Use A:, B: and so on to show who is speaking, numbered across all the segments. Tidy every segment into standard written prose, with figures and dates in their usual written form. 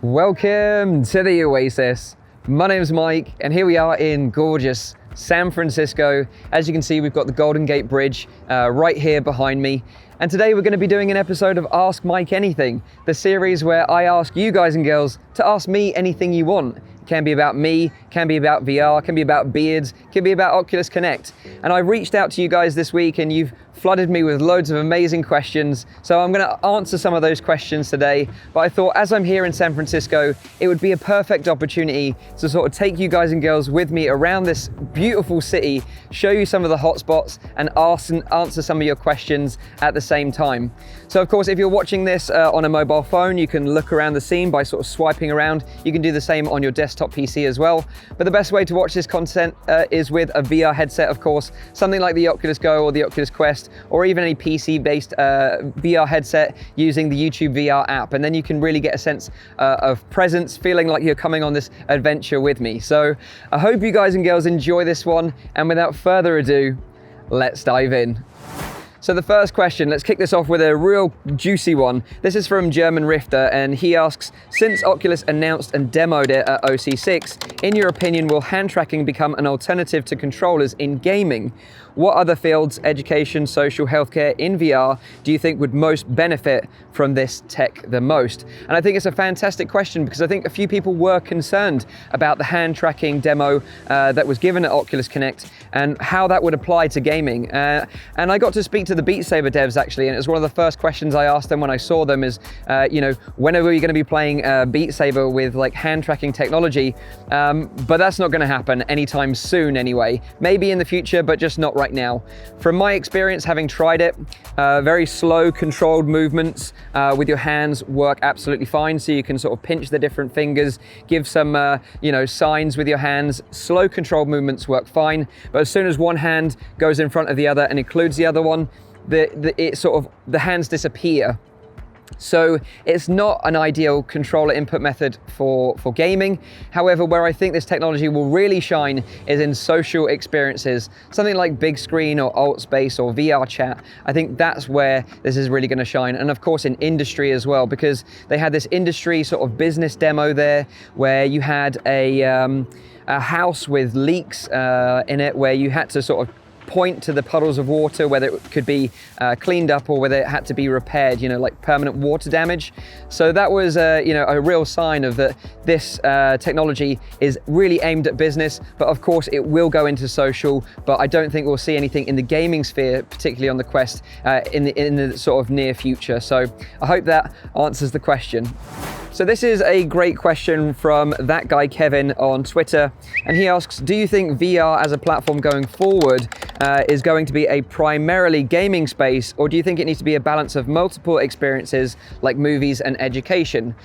A: Welcome to the Oasis. My name's Mike, and here we are in gorgeous San Francisco. As you can see, we've got the Golden Gate Bridge right here behind me. And today we're going to be doing an episode of Ask Mike Anything, the series where I ask you guys and girls to ask me anything you want. It can be about me, can be about VR, can be about beards, can be about Oculus Connect. And I reached out to you guys this week and you've flooded me with loads of amazing questions. So I'm going to answer some of those questions today. But I thought as I'm here in San Francisco, it would be a perfect opportunity to sort of take you guys and girls with me around this beautiful city, show you some of the hotspots and answer some of your questions at the same time. So of course, if you're watching this on a mobile phone, you can look around the scene by sort of swiping around. You can do the same on your desktop PC as well. But the best way to watch this content is with a VR headset, of course, something like the Oculus Go or the Oculus Quest, or even any PC-based VR headset using the YouTube VR app. And then you can really get a sense of presence, feeling like you're coming on this adventure with me. So I hope you guys and girls enjoy this one. And without further ado, let's dive in. So the first question, let's kick this off with a real juicy one. This is from German Rifter, and he asks, since Oculus announced and demoed it at OC6, in your opinion, will hand tracking become an alternative to controllers in gaming? What other fields, education, social, healthcare, in VR, do you think would most benefit from this tech the most? And I think it's a fantastic question because I think a few people were concerned about the hand tracking demo that was given at Oculus Connect and how that would apply to gaming. And I got to speak to the Beat Saber devs actually, and it was one of the first questions I asked them when I saw them is, when are we going to be playing Beat Saber with like hand tracking technology? But that's not going to happen anytime soon anyway. Maybe in the future, but just not right now. From my experience, having tried it, very slow, controlled movements with your hands work absolutely fine. So you can sort of pinch the different fingers, give some, signs with your hands. Slow, controlled movements work fine. But as soon as one hand goes in front of the other and includes the other one, the hands disappear. So it's not an ideal controller input method for gaming. However, where I think this technology will really shine is in social experiences, something like big screen or alt space or VR chat. I think that's where this is really going to shine. And of course in industry as well, because they had this industry sort of business demo there where you had a house with leaks in it where you had to sort of point to the puddles of water, whether it could be cleaned up or whether it had to be repaired, like permanent water damage. So that was a real sign of that this technology is really aimed at business, but of course it will go into social, but I don't think we'll see anything in the gaming sphere, particularly on the Quest, in the sort of near future. So I hope that answers the question. So this is a great question from that guy Kevin on Twitter, and he asks, do you think VR as a platform going forward is going to be a primarily gaming space, or do you think it needs to be a balance of multiple experiences like movies and education?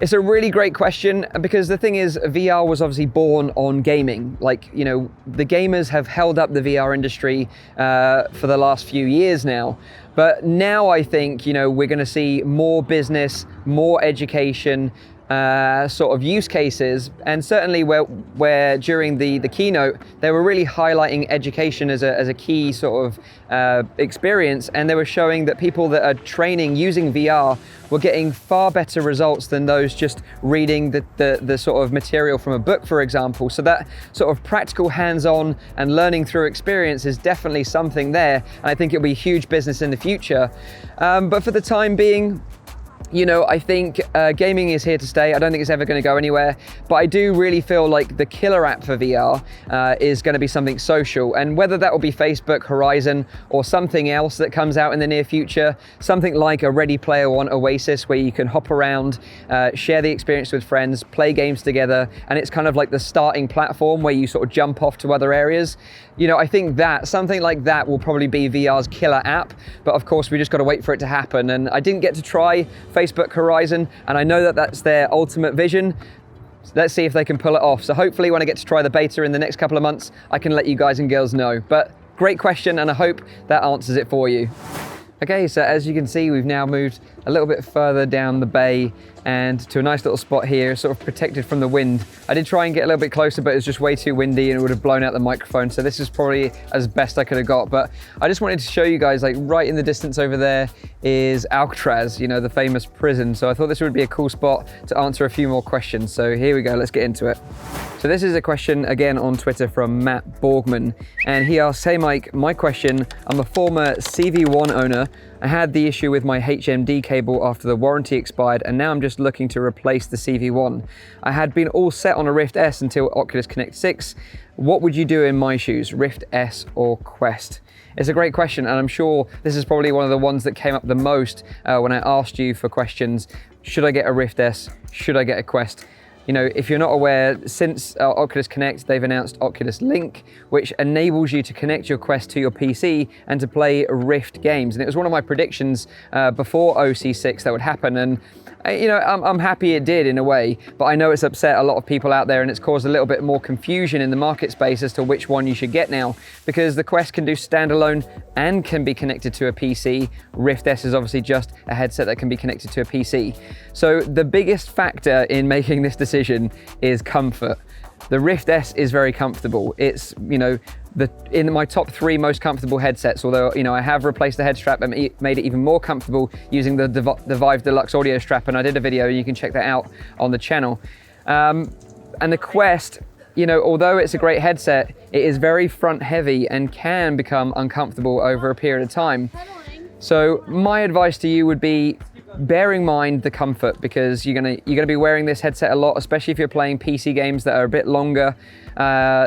A: It's a really great question because the thing is, VR was obviously born on gaming. The gamers have held up the VR industry for the last few years now. But now I think, we're going to see more business, more education, sort of use cases, and certainly where during the keynote they were really highlighting education as a key sort of experience, and they were showing that people that are training using VR were getting far better results than those just reading the sort of material from a book, for example. So that sort of practical hands-on and learning through experience is definitely something there, and I think it'll be huge business in the future. But for the time being, I think gaming is here to stay. I don't think it's ever going to go anywhere, but I do really feel like the killer app for VR is going to be something social, and whether that will be Facebook, Horizon, or something else that comes out in the near future, something like a Ready Player One Oasis where you can hop around, share the experience with friends, play games together, and it's kind of like the starting platform where you sort of jump off to other areas. I think that something like that will probably be VR's killer app, but of course we just got to wait for it to happen. And I didn't get to try Facebook Horizon, and I know that that's their ultimate vision. Let's see if they can pull it off. So hopefully when I get to try the beta in the next couple of months, I can let you guys and girls know. But great question, and I hope that answers it for you. Okay, so as you can see, we've now moved a little bit further down the bay and to a nice little spot here, sort of protected from the wind. I did try and get a little bit closer, but it was just way too windy and it would have blown out the microphone. So this is probably as best I could have got. But I just wanted to show you guys, like right in the distance over there is Alcatraz, you know, the famous prison. So I thought this would be a cool spot to answer a few more questions. So here we go, let's get into it. So this is a question again on Twitter from Matt Borgman. And he asks, hey Mike, my question, I'm a former CV1 owner. I had the issue with my HMD cable after the warranty expired, and now I'm just looking to replace the CV1. I had been all set on a Rift S until Oculus Connect 6. What would you do in my shoes, Rift S or Quest? It's a great question, and I'm sure this is probably one of the ones that came up the most when I asked you for questions. Should I get a Rift S? Should I get a Quest? You know, if you're not aware, since Oculus Connect, they've announced Oculus Link, which enables you to connect your Quest to your PC and to play Rift games. And it was one of my predictions before OC6 that would happen. And you know, I'm happy it did in a way, but I know it's upset a lot of people out there and it's caused a little bit more confusion in the market space as to which one you should get now, because the Quest can do standalone and can be connected to a PC. Rift S is obviously just a headset that can be connected to a PC. So the biggest factor in making this decision is comfort. The Rift S is very comfortable. It's, you know, in my top 3 most comfortable headsets, although, you know, I have replaced the head strap and made it even more comfortable using the Vive Deluxe audio strap, and I did a video, you can check that out on the channel. And the Quest, you know, although it's a great headset, it is very front heavy and can become uncomfortable over a period of time. So my advice to you would be, bear in mind the comfort, because you're gonna be wearing this headset a lot, especially if you're playing PC games that are a bit longer.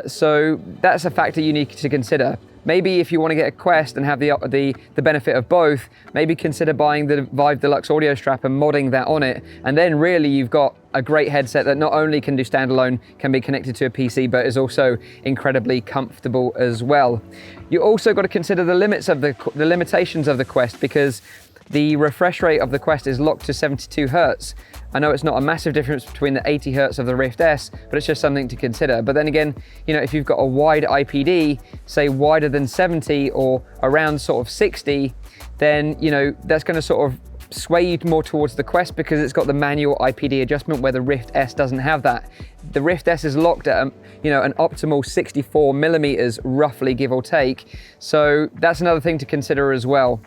A: So that's a factor you need to consider. Maybe if you want to get a Quest and have the benefit of both, maybe consider buying the Vive Deluxe audio strap and modding that on it. And then really you've got a great headset that not only can do standalone, can be connected to a PC, but is also incredibly comfortable as well. You also got to consider the limitations of the Quest, because the refresh rate of the Quest is locked to 72 Hertz. I know it's not a massive difference between the 80 Hertz of the Rift S, but it's just something to consider. But then again, you know, if you've got a wide IPD, say wider than 70 or around sort of 60, then, you know, that's going to sort of sway you more towards the Quest, because it's got the manual IPD adjustment where the Rift S doesn't have that. The Rift S is locked at, you know, an optimal 64 millimeters, roughly, give or take. So that's another thing to consider as well.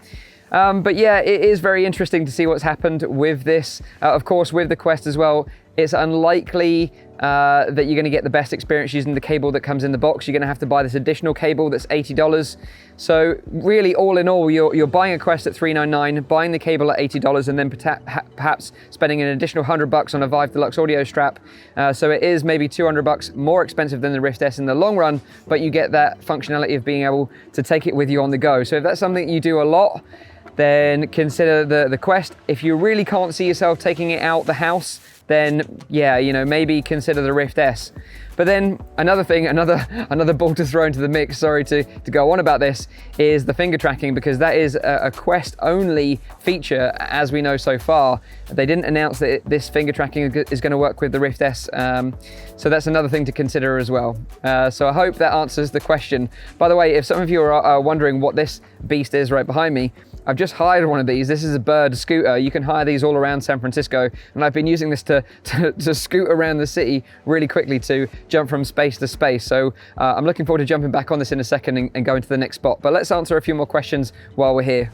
A: But yeah, it is very interesting to see what's happened with this. Of course, with the Quest as well, it's unlikely that you're going to get the best experience using the cable that comes in the box. You're going to have to buy this additional cable that's $80. So really, all in all, you're buying a Quest at $399, buying the cable at $80, and then perhaps spending an additional $100 on a Vive Deluxe audio strap. So it is maybe $200 more expensive than the Rift S in the long run, but you get that functionality of being able to take it with you on the go. So if that's something you do a lot, then consider the Quest. If you really can't see yourself taking it out the house, then yeah, you know, maybe consider the Rift S. But then another thing, another ball to throw into the mix, sorry to go on about this, is the finger tracking, because that is a Quest only feature as we know so far. They didn't announce that this finger tracking is going to work with the Rift S, so that's another thing to consider as well. So I hope that answers the question. By the way, if some of you are wondering what this beast is right behind me, I've just hired one of these. This is a bird scooter. You can hire these all around San Francisco, and I've been using this to scoot around the city really quickly to jump from space to space. So I'm looking forward to jumping back on this in a second and going to the next spot. But let's answer a few more questions while we're here.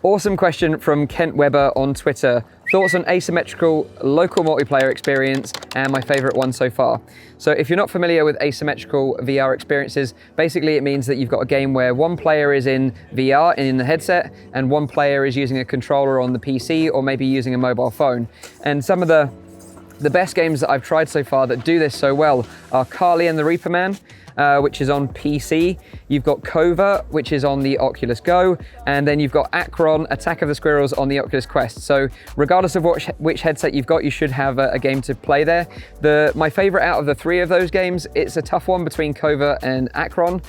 A: Awesome question from Kent Weber on Twitter. Thoughts on asymmetrical local multiplayer experience, and my favorite one so far. So if you're not familiar with asymmetrical VR experiences, basically it means that you've got a game where one player is in VR in the headset and one player is using a controller on the PC or maybe using a mobile phone. And some of the best games that I've tried so far that do this so well are Carly and the Reaper Man, which is on PC. You've got Covert, which is on the Oculus Go, and then you've got Akron, Attack of the Squirrels on the Oculus Quest. So regardless of which headset you've got, you should have a game to play there. My favorite out of the 3 of those games, it's a tough one between Covert and Akron.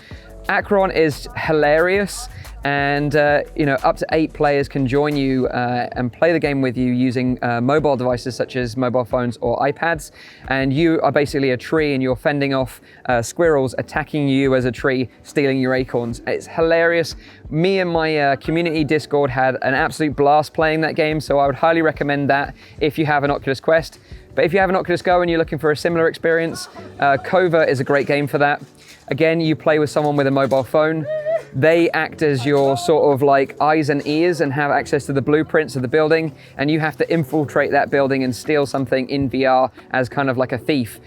A: Akron is hilarious, and you know, up to 8 players can join you and play the game with you using mobile devices such as mobile phones or iPads. And you are basically a tree, and you're fending off squirrels attacking you as a tree, stealing your acorns. It's hilarious. Me and my community Discord had an absolute blast playing that game, so I would highly recommend that if you have an Oculus Quest. But if you have an Oculus Go and you're looking for a similar experience, Cova is a great game for that. Again, you play with someone with a mobile phone. They act as your sort of like eyes and ears and have access to the blueprints of the building, and you have to infiltrate that building and steal something in VR as kind of like a thief.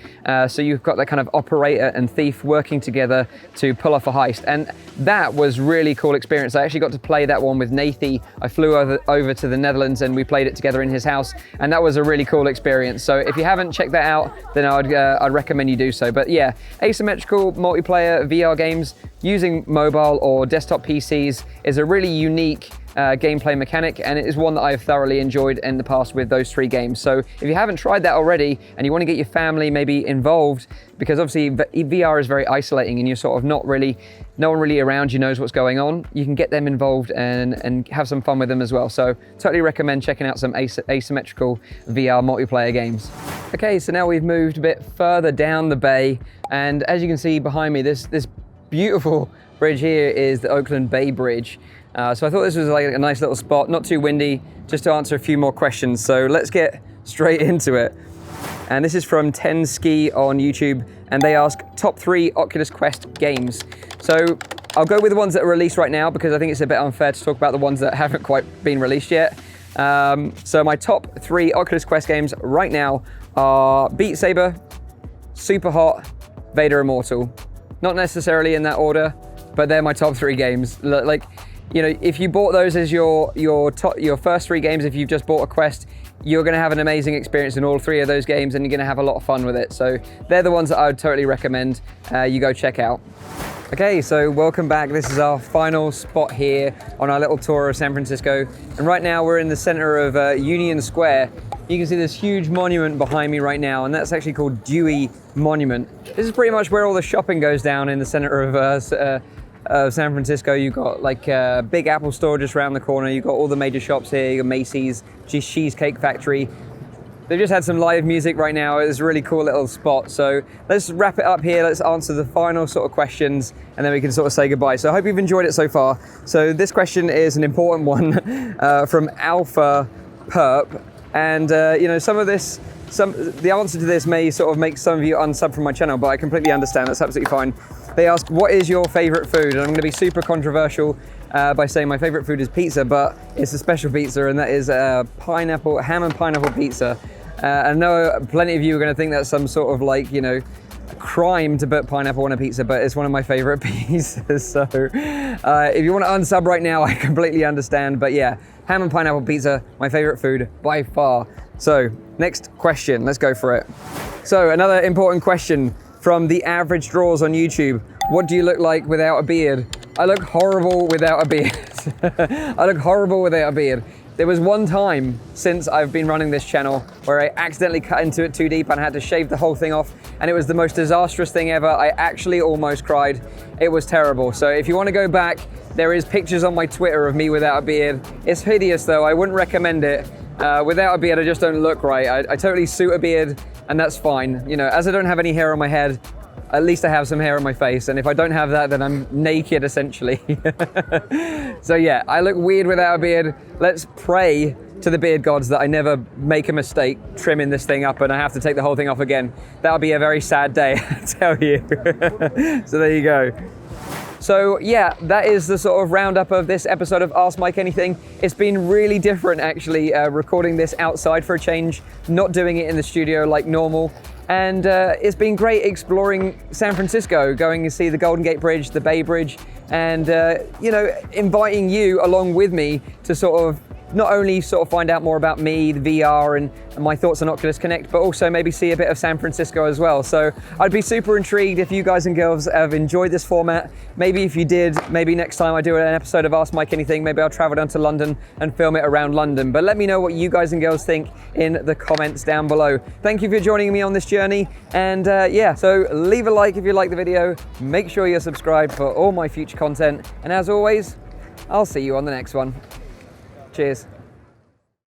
A: So you've got that kind of operator and thief working together to pull off a heist, and that was really cool experience. I actually got to play that one with Nathy. I flew over to the Netherlands and we played it together in his house, and that was a really cool experience. So if you haven't checked that out, then I'd recommend you do so. But yeah, asymmetrical multiplayer VR games using mobile or desktop PCs is a really unique gameplay mechanic, and it is one that I've thoroughly enjoyed in the past with those 3 games. So if you haven't tried that already and you want to get your family maybe involved, because obviously VR is very isolating and you're sort of no one really around you knows what's going on, you can get them involved and have some fun with them as well. So totally recommend checking out some asymmetrical VR multiplayer games. Okay, so now we've moved a bit further down the bay, and as you can see behind me, this beautiful bridge here is the Oakland Bay Bridge. So I thought this was like a nice little spot, not too windy, just to answer a few more questions. So let's get straight into it. And this is from 10 Ski on YouTube, and they ask top 3 Oculus Quest games. So I'll go with the ones that are released right now, because I think it's a bit unfair to talk about the ones that haven't quite been released yet. So my top 3 Oculus Quest games right now are Beat Saber, Super Hot, Vader Immortal. Not necessarily in that order, but they're my top 3 games. Like, you know, if you bought those as your first 3 games, if you've just bought a Quest, you're gonna have an amazing experience in all 3 of those games, and you're gonna have a lot of fun with it. So they're the ones that I would totally recommend you go check out. Okay, so welcome back. This is our final spot here on our little tour of San Francisco. And right now we're in the center of Union Square. You can see this huge monument behind me right now, and that's actually called Dewey Monument. This is pretty much where all the shopping goes down in the center of San Francisco. You've got like a big Apple store just around the corner. You've got all the major shops here. You've got Macy's, Cheesecake Factory. They've just had some live music right now. It's a really cool little spot. So let's wrap it up here. Let's answer the final sort of questions, and then we can sort of say goodbye. So I hope you've enjoyed it so far. So this question is an important one from Alpha Perp. And you know, the answer to this may sort of make some of you unsub from my channel, but I completely understand. That's absolutely fine. They ask, what is your favorite food? And I'm gonna be super controversial by saying my favorite food is pizza, but it's a special pizza, and that is ham and pineapple pizza. I know plenty of you are gonna think that's some sort of like, you know, crime to put pineapple on a pizza, but it's one of my favorite pizzas. So if you want to unsub right now, I completely understand. But yeah, ham and pineapple pizza, my favorite food by far. So next question, let's go for it. So another important question from the average draws on YouTube. What do you look like without a beard? I look horrible without a beard. I look horrible without a beard. There was one time since I've been running this channel where I accidentally cut into it too deep and I had to shave the whole thing off, and it was the most disastrous thing ever. I actually almost cried. It was terrible. So if you want to go back, there is pictures on my Twitter of me without a beard. It's hideous though, I wouldn't recommend it. Without a beard, I just don't look right. I totally suit a beard, and that's fine. You know, as I don't have any hair on my head, at least I have some hair on my face, and if I don't have that, then I'm naked essentially. So yeah, I look weird without a beard. Let's pray to the beard gods that I never make a mistake trimming this thing up and I have to take the whole thing off again. That'll be a very sad day, I tell you. So there you go. So yeah, that is the sort of roundup of this episode of Ask Mike Anything. It's been really different actually, recording this outside for a change, not doing it in the studio like normal. And it's been great exploring San Francisco, going to see the Golden Gate Bridge, the Bay Bridge, and you know, inviting you along with me to sort of not only sort of find out more about me, the VR, and my thoughts on Oculus Connect, but also maybe see a bit of San Francisco as well. So I'd be super intrigued if you guys and girls have enjoyed this format. Maybe if you did, maybe next time I do an episode of Ask Mike Anything, maybe I'll travel down to London and film it around London. But let me know what you guys and girls think in the comments down below. Thank you for joining me on this journey. And yeah, so leave a like if you like the video. Make sure you're subscribed for all my future content. And as always, I'll see you on the next one. Cheers.